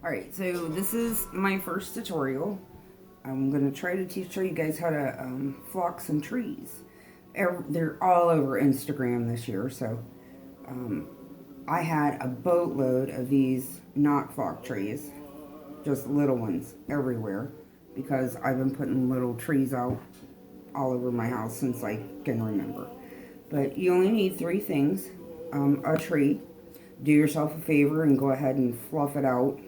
Alright, so this is my first tutorial. I'm going to try to show you guys how to flock some trees. They're all over Instagram this year, so I had a boatload of these knot flock trees, just little ones everywhere, because I've been putting little trees out all over my house since I can remember. But you only need three things. A tree. Do yourself a favor and go ahead and fluff it out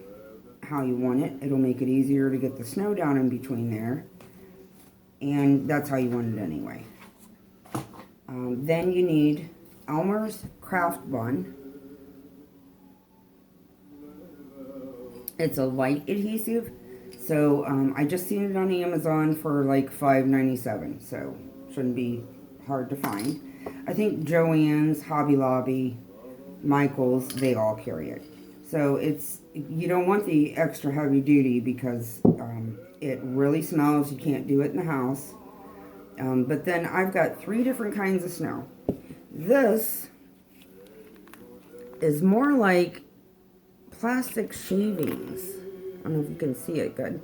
how you want it. It'll make it easier to get the snow down in between there. And that's how you want it anyway. Then you need Elmer's Craft Bun. It's a light adhesive. So I just seen it on Amazon for like $5.97. So shouldn't be hard to find. I think Joann's, Hobby Lobby, Michael's, they all carry it. So you don't want the extra heavy duty because it really smells. You can't do it in the house. But then I've got three different kinds of snow. This is more like plastic shavings. I don't know if you can see it good.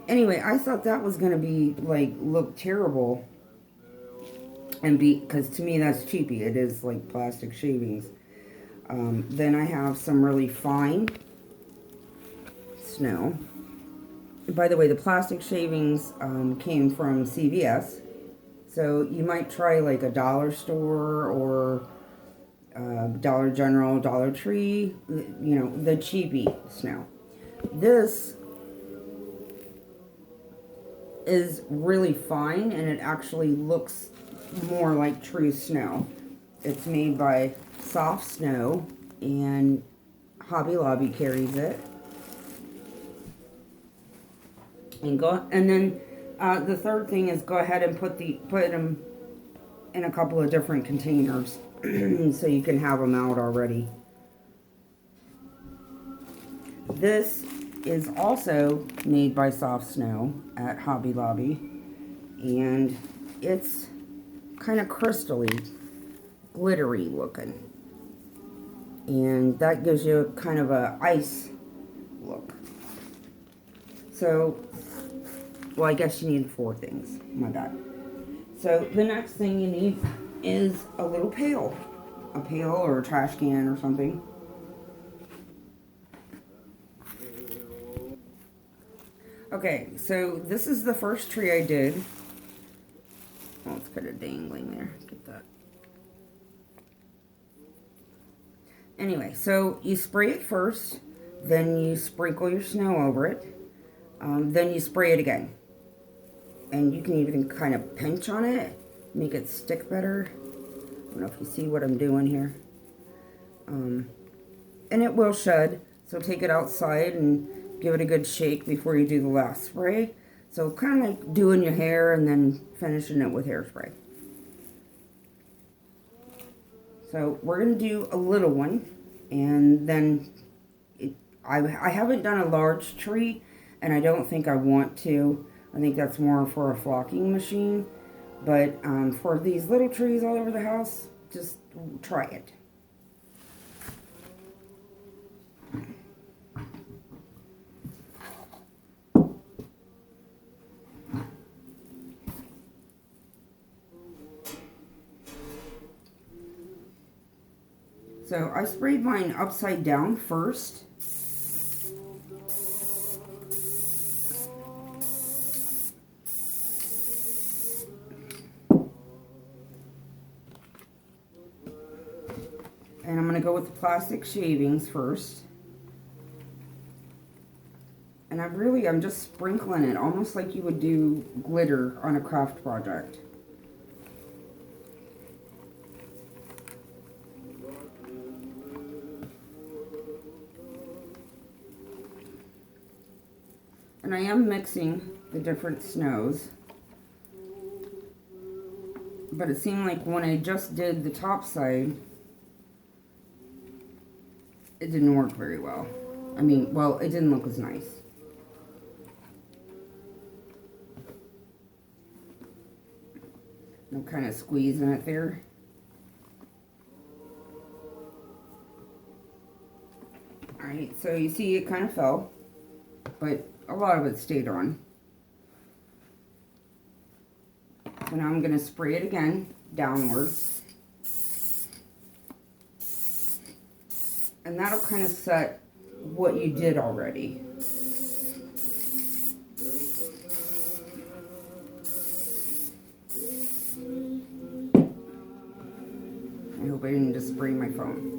Anyway, I thought that was going to be like look terrible. And because to me that's cheapy. It is like plastic shavings. Then I have some really fine snow. By the way, the plastic shavings came from CVS. So you might try like a dollar store or Dollar General, Dollar Tree, you know, the cheapy snow. This is really fine and it actually looks more like true snow. It's made by Soft Snow and Hobby Lobby carries it. And then the third thing is go ahead and put them in a couple of different containers so you can have them out already. This is also made by Soft Snow at Hobby Lobby, and it's kind of crystally, glittery looking, and that gives you kind of a ice look. So, well, I guess you need four things. My bad. So the next thing you need is a little pail. A pail or a trash can or something. Okay, so this is the first tree I did. Oh, it's kind of dangling there. Get that. Anyway, so you spray it first. Then you sprinkle your snow over it. Then you spray it again. And you can even kind of pinch on it, make it stick better. I don't know if you see what I'm doing here. And it will shed, so take it outside and give it a good shake before you do the last spray. So kind of like doing your hair and then finishing it with hairspray. So we're going to do a little one, and then I haven't done a large tree, and I don't think I want to. I think that's more for a flocking machine. But for these little trees all over the house, just try it. So I sprayed mine upside down first. And I'm going to go with the plastic shavings first. And I'm just sprinkling it, almost like you would do glitter on a craft project. And I am mixing the different snows. But it seemed like when I just did the top side, it didn't work very well. I mean, well, it didn't look as nice. I'm kind of squeezing it there. Alright, so you see it kind of fell, but a lot of it stayed on. So now I'm going to spray it again, downwards. And that'll kind of set what you did already. I hope I didn't just spray my phone.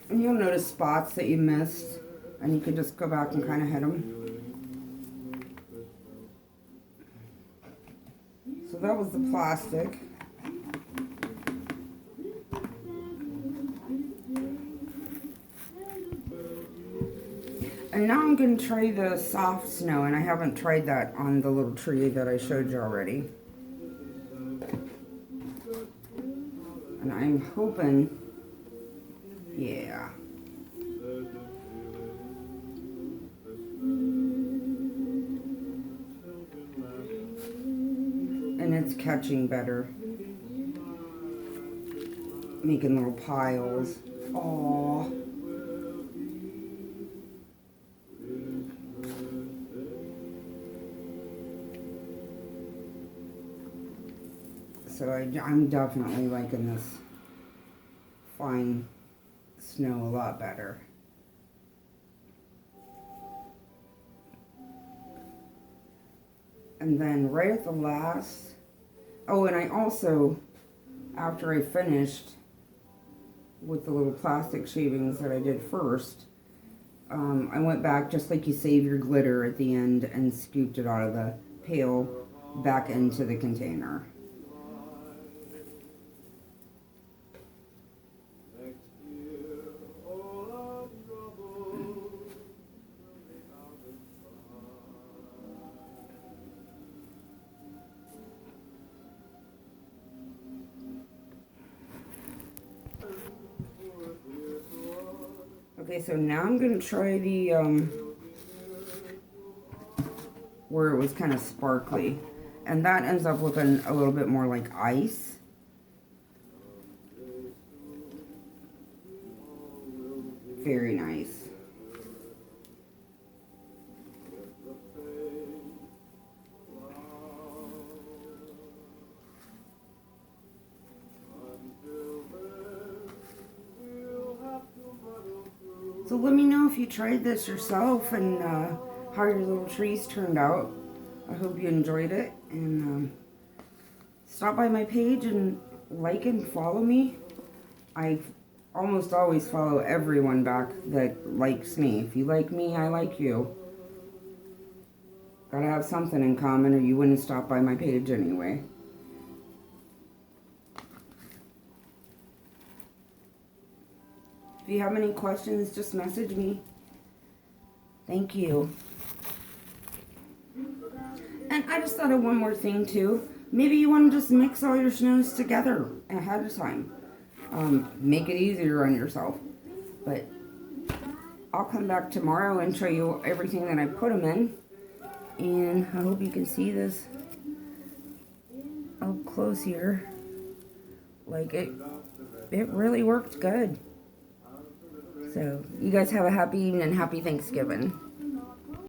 And you'll notice spots that you missed, and you can just go back and kind of hit them. So that was the plastic. And now I'm going to try the soft snow, and I haven't tried that on the little tree that I showed you already. And I'm hoping, yeah. And it's catching better. Making little piles. Aww. So I'm definitely liking this fine snow a lot better. And then right at the last, oh, and I also, after I finished with the little plastic shavings that I did first, I went back, just like you save your glitter at the end, and scooped it out of the pail back into the container. Okay, so now I'm going to try the, where it was kind of sparkly. And that ends up looking a little bit more like ice. Very nice. So let me know if you tried this yourself and how your little trees turned out. I hope you enjoyed it. And stop by my page and like and follow me. I almost always follow everyone back that likes me. If you like me, I like you. Gotta have something in common or you wouldn't stop by my page anyway. If you have any questions, just message me. Thank you. And I just thought of one more thing too. Maybe you want to just mix all your snows together ahead of time. Make it easier on yourself. But I'll come back tomorrow and show you everything that I put them in. And I hope you can see this up close here. Like it really worked good. So, you guys have a happy evening and happy Thanksgiving.